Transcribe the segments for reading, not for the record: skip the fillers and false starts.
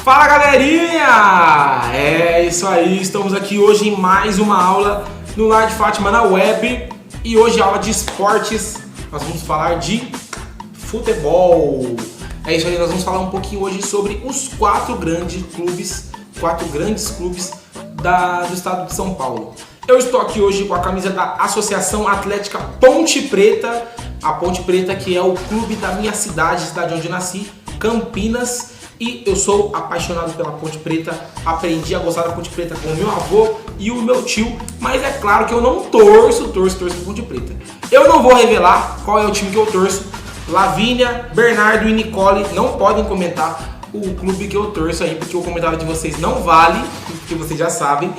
Fala galerinha! É isso aí, estamos aqui hoje em mais uma aula no Lar de Fátima na web e hoje aula de esportes, nós vamos falar de futebol. É isso aí, nós vamos falar um pouquinho hoje sobre os quatro grandes clubes do estado de São Paulo. Eu estou aqui hoje com a camisa da Associação Atlética Ponte Preta, a Ponte Preta que é o clube da minha cidade onde eu nasci, Campinas. E eu sou apaixonado pela Ponte Preta, aprendi a gostar da Ponte Preta com o meu avô e o meu tio, mas é claro que eu não torço pra Ponte Preta. Eu não vou revelar qual é o time que eu torço. Lavínia, Bernardo e Nicole não podem comentar o clube que eu torço aí, porque o comentário de vocês não vale, porque vocês já sabem.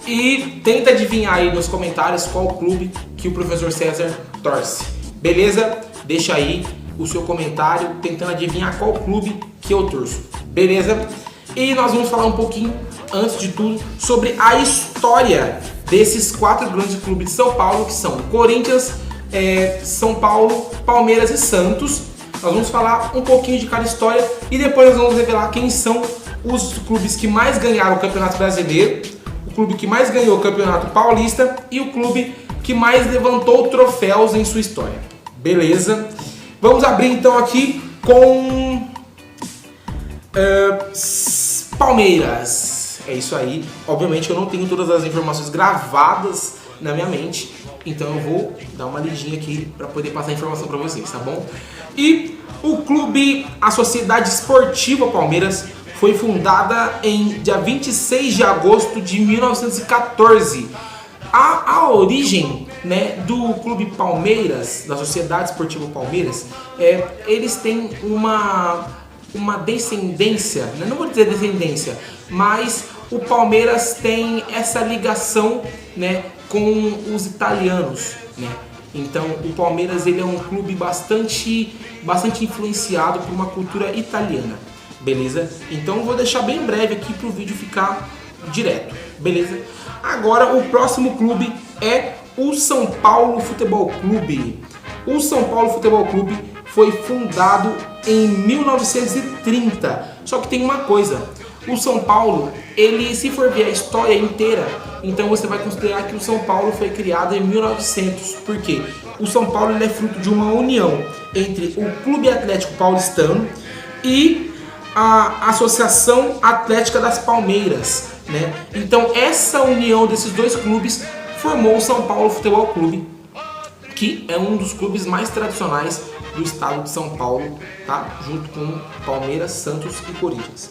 E tenta adivinhar aí nos comentários qual clube que o professor César torce. Beleza? Deixa aí o seu comentário tentando adivinhar qual clube que eu torço, beleza? E nós vamos falar um pouquinho, antes de tudo, sobre a história desses quatro grandes clubes de São Paulo, que são Corinthians, São Paulo, Palmeiras e Santos. Nós vamos falar um pouquinho de cada história e depois nós vamos revelar quem são os clubes que mais ganharam o Campeonato Brasileiro, o clube que mais ganhou o Campeonato Paulista e o clube que mais levantou troféus em sua história, beleza? Vamos abrir então aqui com Palmeiras. É isso aí. Obviamente eu não tenho todas as informações gravadas na minha mente, então eu vou dar uma lidinha aqui para poder passar a informação para vocês, tá bom? E a Sociedade Esportiva Palmeiras foi fundada em dia 26 de agosto de 1914. A origem, né, do Clube Palmeiras, da Sociedade Esportiva Palmeiras, eles têm uma descendência, né? Não vou dizer descendência, mas o Palmeiras tem essa ligação, né, com os italianos, né? Então o Palmeiras ele é um clube bastante influenciado por uma cultura italiana, beleza? Então eu vou deixar bem breve aqui para o vídeo ficar direto, beleza? Agora o próximo clube é o São Paulo Futebol Clube. O São Paulo Futebol Clube foi fundado em 1930. Só que tem uma coisa, o São Paulo, ele, se for ver a história inteira, então você vai considerar que o São Paulo foi criado em 1900. Por quê? O São Paulo ele é fruto de uma união entre o Clube Atlético Paulistano e a Associação Atlética das Palmeiras, né? Então essa união desses dois clubes formou o São Paulo Futebol Clube, que é um dos clubes mais tradicionais do estado de São Paulo, tá? Junto com Palmeiras, Santos e Corinthians.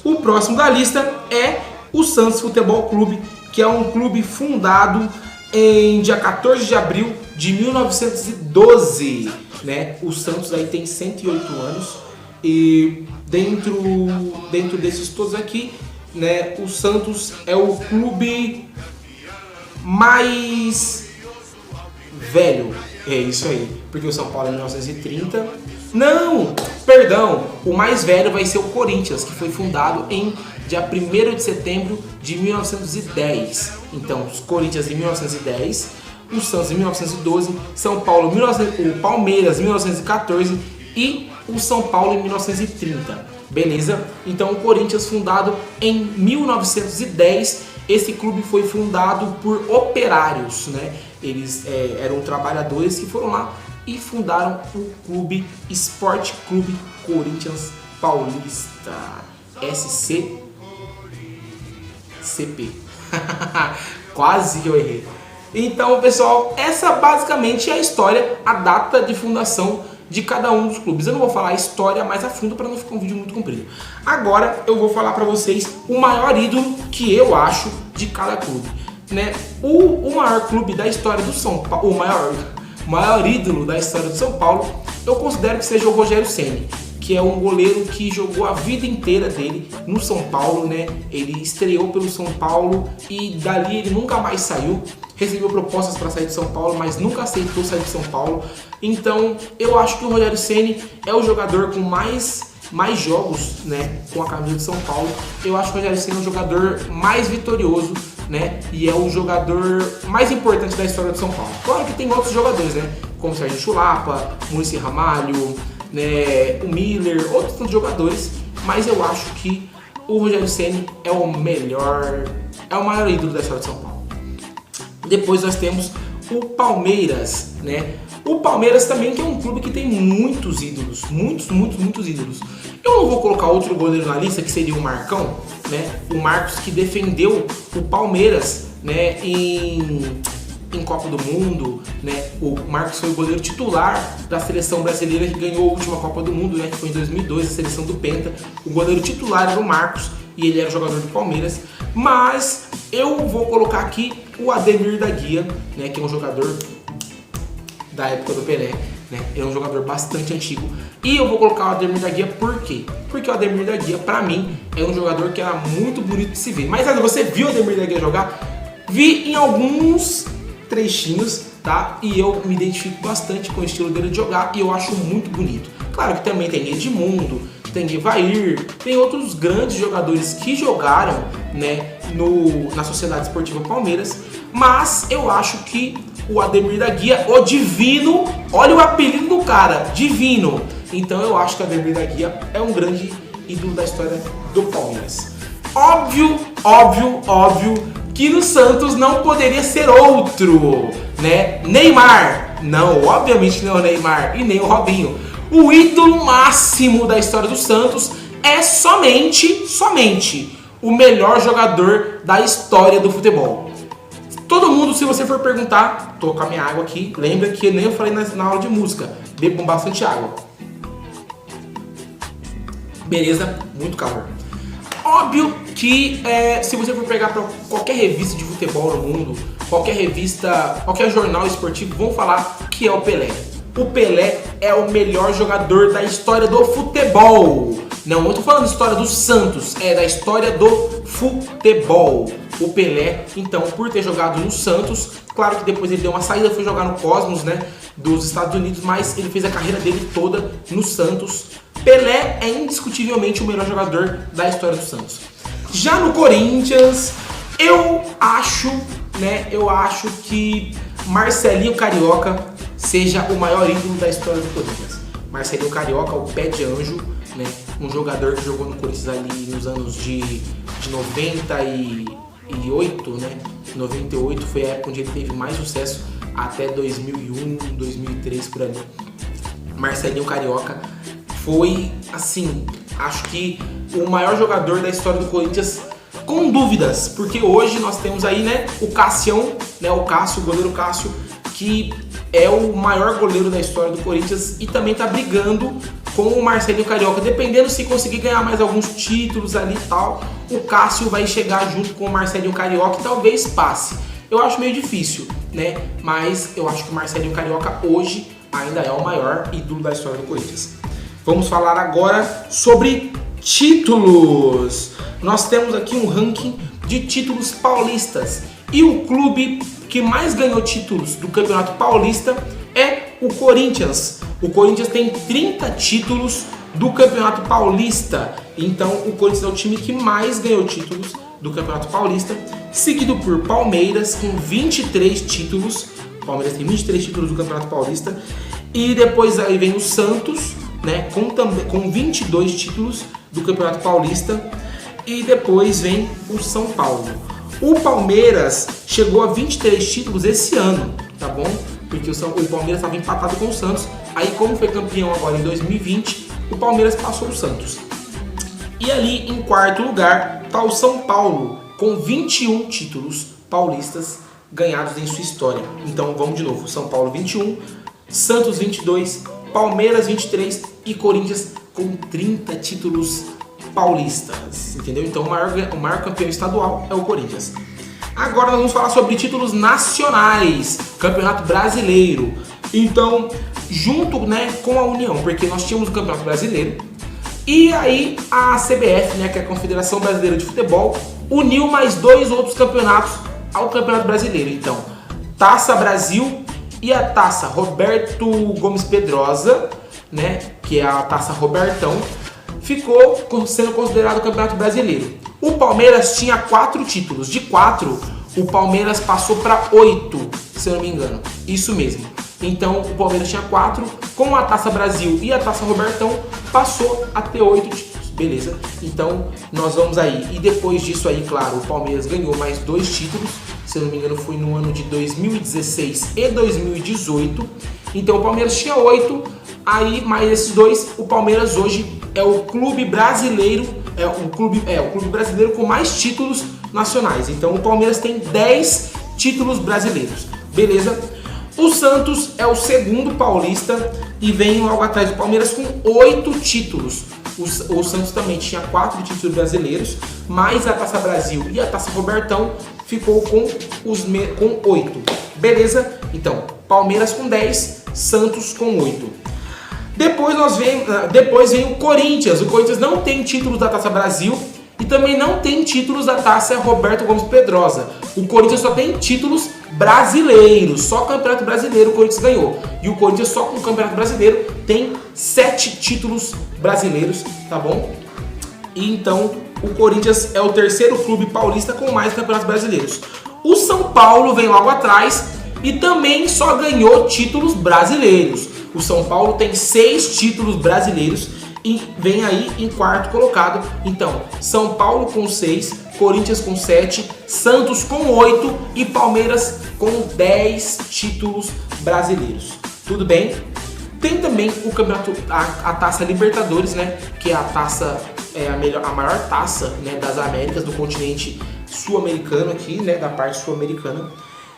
O próximo da lista é o Santos Futebol Clube, que é um clube fundado em dia 14 de abril de 1912, né? O Santos aí tem 108 anos e dentro desses todos aqui, né, o Santos é o clube mais velho. É isso aí, porque o São Paulo é 1930. Não, perdão, o mais velho vai ser o Corinthians, que foi fundado em dia 1º de setembro de 1910. Então, os Corinthians em 1910, o Santos em 1912, o Palmeiras em 1914 e o São Paulo em 1930. Beleza? Então, o Corinthians fundado em 1910. Esse clube foi fundado por operários, né? Eles eram trabalhadores que foram lá e fundaram o clube Esporte Clube Corinthians Paulista, SCCP. Quase que eu errei. Então, pessoal, essa basicamente é a história, a data de fundação de cada um dos clubes. Eu não vou falar a história mais a fundo para não ficar um vídeo muito comprido. Agora eu vou falar para vocês o maior ídolo que eu acho de cada clube, né? O maior clube da história do São Paulo, o maior ídolo da história do São Paulo, eu considero que seja o Rogério Ceni, que é um goleiro que jogou a vida inteira dele no São Paulo, né? Ele estreou pelo São Paulo e dali ele nunca mais saiu. Recebeu propostas para sair de São Paulo, mas nunca aceitou sair de São Paulo. Então, eu acho que o Rogério Ceni é o jogador com mais jogos, né, com a camisa de São Paulo. Eu acho que o Rogério Ceni é o jogador mais vitorioso né? E é o jogador mais importante da história do São Paulo. Claro que tem outros jogadores, né? Como o Sérgio Chulapa, Muricy Ramalho, né? O Miller, outros tantos jogadores. Mas eu acho que o Rogério Ceni é o melhor, é o maior ídolo da história de São Paulo. Depois nós temos o Palmeiras, né? O Palmeiras também, que é um clube que tem muitos ídolos, muitos ídolos. Eu não vou colocar outro goleiro na lista, que seria o Marcão, né? O Marcos, que defendeu o Palmeiras, né, em Copa do Mundo, né? O Marcos foi o goleiro titular da seleção brasileira que ganhou a última Copa do Mundo, né? Que foi em 2002, a seleção do Penta. O goleiro titular era o Marcos e ele era jogador do Palmeiras. Mas eu vou colocar aqui o Ademir da Guia, né? Que é um jogador da época do Pelé, né? É um jogador bastante antigo. E eu vou colocar o Ademir da Guia por quê? Porque o Ademir da Guia, pra mim, é um jogador que era muito bonito de se ver. Mas você viu o Ademir da Guia jogar? Vi em alguns trechinhos, tá? E eu me identifico bastante com o estilo dele de jogar e eu acho muito bonito. Claro que também tem Edmundo, tem Evair, tem outros grandes jogadores que jogaram, né, na Sociedade Esportiva Palmeiras, mas eu acho que o Ademir da Guia, o Divino, olha o apelido do cara, Divino. Então eu acho que o Ademir da Guia é um grande ídolo da história do Palmeiras. Óbvio que no Santos não poderia ser outro, né? Neymar. Não, obviamente não é o Neymar e nem o Robinho. O ídolo máximo da história do Santos é somente o melhor jogador da história do futebol. Todo mundo, se você for perguntar, tô com a minha água aqui, lembra que nem eu falei na aula de música, bebam bastante água. Beleza? Muito calor. Óbvio que se você for pegar para qualquer revista de futebol no mundo, qualquer revista, qualquer jornal esportivo, vão falar que é o Pelé. O Pelé é o melhor jogador da história do futebol. Não, eu tô falando da história do Santos, é da história do futebol. O Pelé, então, por ter jogado no Santos, claro que depois ele deu uma saída, foi jogar no Cosmos, né, dos Estados Unidos, mas ele fez a carreira dele toda no Santos. Pelé é indiscutivelmente o melhor jogador da história do Santos. Já no Corinthians, eu acho que Marcelinho Carioca seja o maior ídolo da história do Corinthians. Marcelinho Carioca, o pé de anjo, né? Um jogador que jogou no Corinthians ali nos anos de 98, né? 98 foi a época onde ele teve mais sucesso, até 2001, 2003 por ali. Marcelinho Carioca foi, assim, acho que o maior jogador da história do Corinthians, com dúvidas, porque hoje nós temos aí, né, o Cassião, né, o Cássio, o goleiro Cássio, que é o maior goleiro da história do Corinthians e também tá brigando com o Marcelinho Carioca, dependendo se conseguir ganhar mais alguns títulos ali e tal, o Cássio vai chegar junto com o Marcelinho Carioca e talvez passe. Eu acho meio difícil, né, mas eu acho que o Marcelinho Carioca hoje ainda é o maior ídolo da história do Corinthians. Vamos falar agora sobre títulos. Nós temos aqui um ranking de títulos paulistas e o clube que mais ganhou títulos do Campeonato Paulista é o Corinthians. O Corinthians tem 30 títulos do Campeonato Paulista. Então o Corinthians é o time que mais ganhou títulos do Campeonato Paulista, seguido por Palmeiras com 23 títulos. O Palmeiras tem 23 títulos do Campeonato Paulista. E depois aí vem o Santos, né, com 22 títulos do Campeonato Paulista. E depois vem o São Paulo. O Palmeiras chegou a 23 títulos esse ano, tá bom? Porque o Palmeiras estava empatado com o Santos. Aí, como foi campeão agora em 2020, o Palmeiras passou o Santos. E ali, em quarto lugar, está o São Paulo, com 21 títulos paulistas ganhados em sua história. Então, vamos de novo. São Paulo, 21, Santos, 22, Palmeiras, 23 e Corinthians com 30 títulos paulistas, entendeu? Então o maior campeão estadual é o Corinthians. Agora nós vamos falar sobre títulos nacionais, Campeonato Brasileiro. Então, junto, né, com a União, porque nós tínhamos o Campeonato Brasileiro e aí a CBF, né, que é a Confederação Brasileira de Futebol, uniu mais dois outros campeonatos ao Campeonato Brasileiro. Então, Taça Brasil e a Taça Roberto Gomes Pedrosa, né, que é a Taça Robertão, ficou sendo considerado o Campeonato Brasileiro. O Palmeiras tinha 4 títulos. De 4, O Palmeiras passou para 8, se eu não me engano. Isso mesmo. Então o Palmeiras tinha 4, com a Taça Brasil e a Taça Robertão, passou a ter 8 títulos. Beleza? Então nós vamos aí. E depois disso aí, claro, o Palmeiras ganhou mais 2 títulos. Se eu não me engano, foi no ano de 2016 e 2018. Então o Palmeiras tinha 8, aí mais esses 2, o Palmeiras hoje é o clube brasileiro, o clube brasileiro com mais títulos nacionais. Então o Palmeiras tem 10 títulos brasileiros. Beleza? O Santos é o segundo paulista e vem logo atrás do Palmeiras com 8 títulos. O Santos também tinha 4 títulos brasileiros, mais a Taça Brasil e a Taça Robertão ficou com 8. Beleza? Então, Palmeiras com 10, Santos com 8. Depois vem o Corinthians. O Corinthians não tem títulos da Taça Brasil e também não tem títulos da Taça Roberto Gomes Pedrosa. O Corinthians só tem títulos brasileiros, só Campeonato Brasileiro o Corinthians ganhou. E o Corinthians só com o Campeonato Brasileiro tem 7 títulos brasileiros, tá bom? E então o Corinthians é o terceiro clube paulista com mais campeonatos brasileiros. O São Paulo vem logo atrás e também só ganhou títulos brasileiros. O São Paulo tem 6 títulos brasileiros e vem aí em quarto colocado. Então, São Paulo com 6, Corinthians com 7, Santos com 8 e Palmeiras com 10 títulos brasileiros. Tudo bem? Tem também o campeonato, a Taça Libertadores, né? Que é a taça, a maior taça, né, das Américas, do continente sul-americano aqui, né? Da parte sul-americana.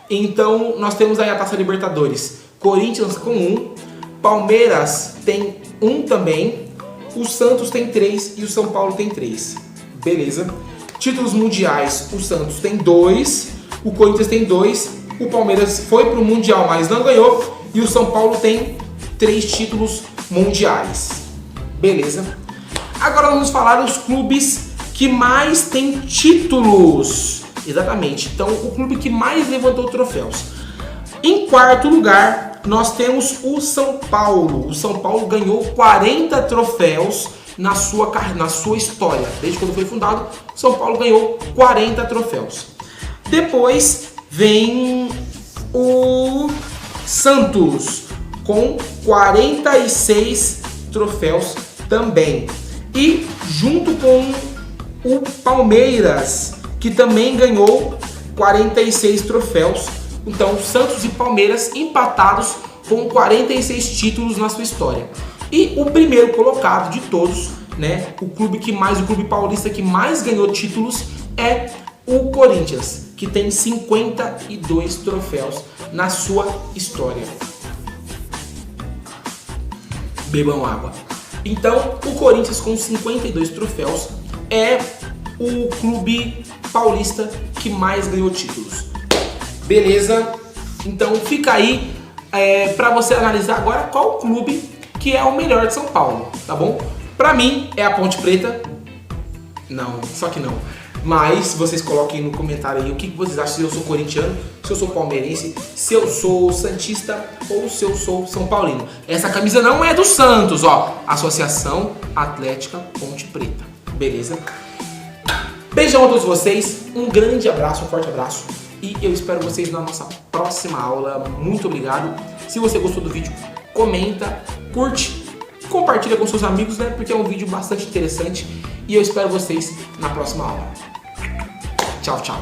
Então, nós temos aí a Taça Libertadores. Corinthians com 1, Palmeiras tem 1 também, o Santos tem 3 e o São Paulo tem 3. Beleza? Títulos mundiais, o Santos tem 2, o Corinthians tem 2, o Palmeiras foi pro Mundial, mas não ganhou, e o São Paulo tem 3 títulos mundiais. Beleza? Agora vamos falar dos clubes que mais têm títulos. Exatamente. Então, o clube que mais levantou troféus. Em quarto lugar, nós temos o São Paulo. O São Paulo ganhou 40 troféus na sua história. Desde quando foi fundado, o São Paulo ganhou 40 troféus. Depois vem o Santos com 46 troféus também. E junto com o Palmeiras, que também ganhou 46 troféus. Então, Santos e Palmeiras empatados com 46 títulos na sua história. E o primeiro colocado de todos, né, o clube paulista que mais ganhou títulos é o Corinthians, que tem 52 troféus na sua história. Bebam água. Então, o Corinthians com 52 troféus é o clube paulista que mais ganhou títulos. Beleza? Então fica aí para você analisar agora qual clube que é o melhor de São Paulo, tá bom? Pra mim é a Ponte Preta. Não, só que não. Mas vocês coloquem no comentário aí o que vocês acham, se eu sou corintiano, se eu sou palmeirense, se eu sou santista ou se eu sou São Paulino. Essa camisa não é do Santos, ó. Associação Atlética Ponte Preta. Beleza? Beijão a todos vocês, um grande abraço, um forte abraço. E eu espero vocês na nossa próxima aula. Muito obrigado. Se você gostou do vídeo, comenta, curte, compartilha com seus amigos, né? Porque é um vídeo bastante interessante. E eu espero vocês na próxima aula. Tchau, tchau.